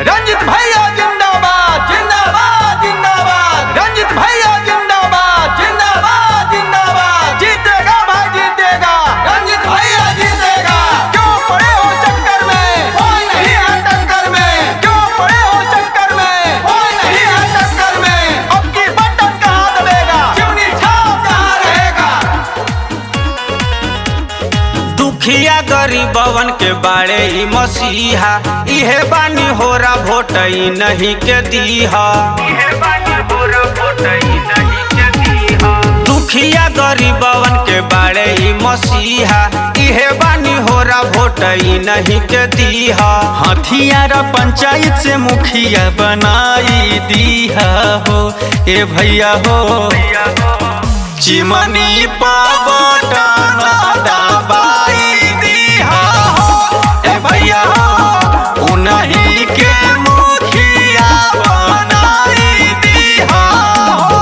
रंजित भैया जिंदाबाद जिंदाबाद जिंदाबाद। रंजित भैया जिंदाबाद जिंदाबाद जिंदाबाद। जीतेगा भाई जीतेगा, रंजित भैया जीतेगा। क्यों पड़े हो चक्कर में, कोई नहीं है टक्कर में। क्यों पड़े हो चक्कर में, कोई नहीं है टक्कर में। अब की बटन कहाँ दबेगा, चिमनी छाप कहाँ रहेगा। दुखिया गरीबवन के बाड़े ही मसीहा, इहे बानी होरा वोट नहीं के दीहा। दुखिया गरीबवन के बाड़े ही मसीहा, इहे बानी होरा वोट नहीं के दीहा। हथियार पंचायत से मुखिया बनाई दीहा हो ए भैया हो। चिमनी पा बटन दबाई दीहा हो ए भैया हो। उन्हीं के मुखिया बनाई दीहा हो।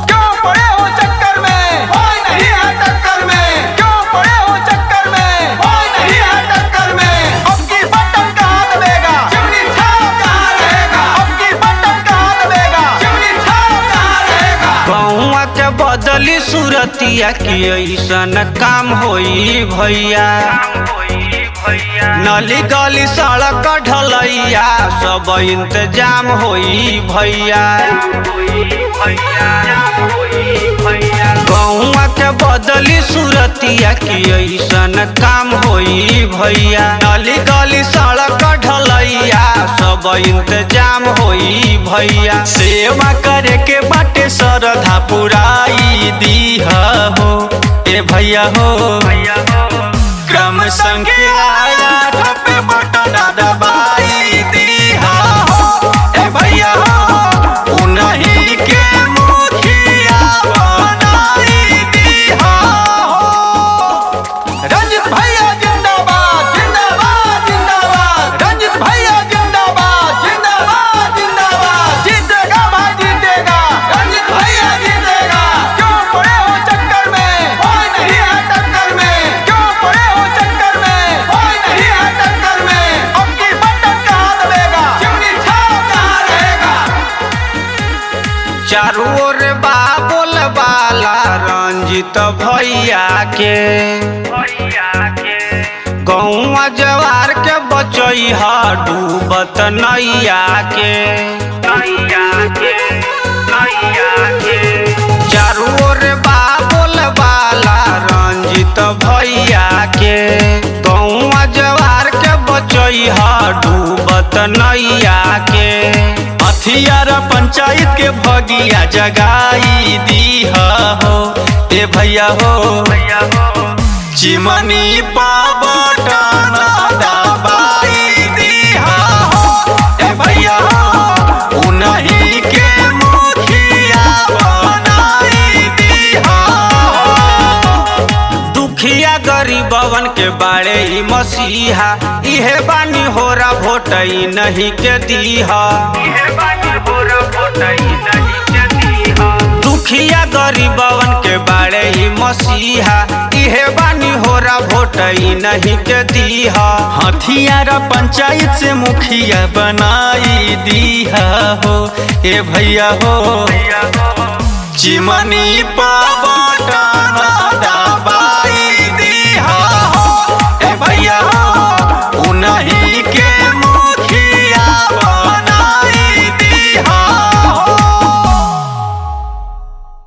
क्यों पड़े हो चक्कर में, कोई नहीं है टक्कर में। क्यों पड़े हो चक्कर में, कोई नहीं है टक्कर में। अब की बटन कहाँ दबेगा, चिमनी छाप कहाँ रहेगा। अब की बटन कहाँ दबेगा, चिमनी छाप कहाँ रहेगा। गौवा के बदली सूरतिया की ऐसन काम होई भैया। नली गली सड़क ढलैया सब इंतजाम होई भैया। गौवा के बदली सूरतिया की ऐसन काम होई भैया। नली गली सड़क ढलैया सब इंतजाम होई भैया। सेवा करे के बाटे श्रद्धा पुराई दीहा हो ए भैया हो। क्रम संख्या 8 पे बटन दबाई दीहा हो ए भैया हो। उन्हीं के मुखिया बनाई दीहा हो। रंजित भैया जिंदाबाद जिंदाबाद जिंदाबाद। रंजित भैया जिंदाबाद जिंदाबाद जिंदाबाद। जीतेगा भाई जीतेगा, रंजित भैया जीतेगा। क्यों पड़े हो चक्कर में, कोई नहीं है टक्कर में। क्यों पड़े हो चक्कर में, कोई नहीं है टक्कर में। अब की बटन कहाँ दबेगा, चिमनी छाप कहाँ रहेगा। चारू ओर बाबुल बाला रंजित भैया के। गौवा जवार के बचई हा डूबत नैया के। चारू ओर बाबुल बाला रंजित भैया के। गौवा जवार के बचई हा डूबत नैया के। हथियार पंचायत के भगिया जगाई दीहा हो ए भैया हो। चिमनी पा बटन दबाई दीहा हो ए भैया हो। उन्हीं के मुखिया बनाई दीहा हो। दुखिया गरीबवन के बाड़े ही मसीहा, इहे बानी होरा वोट नहीं के दीहा। दुखिया गरीबवन के बाड़े ही मसीहा, इहे बानी होरा वोट नहीं के दीहा। हथियार पंचायत से मुखिया बनाई दीहा हो ए भैया हो। चिमनी पा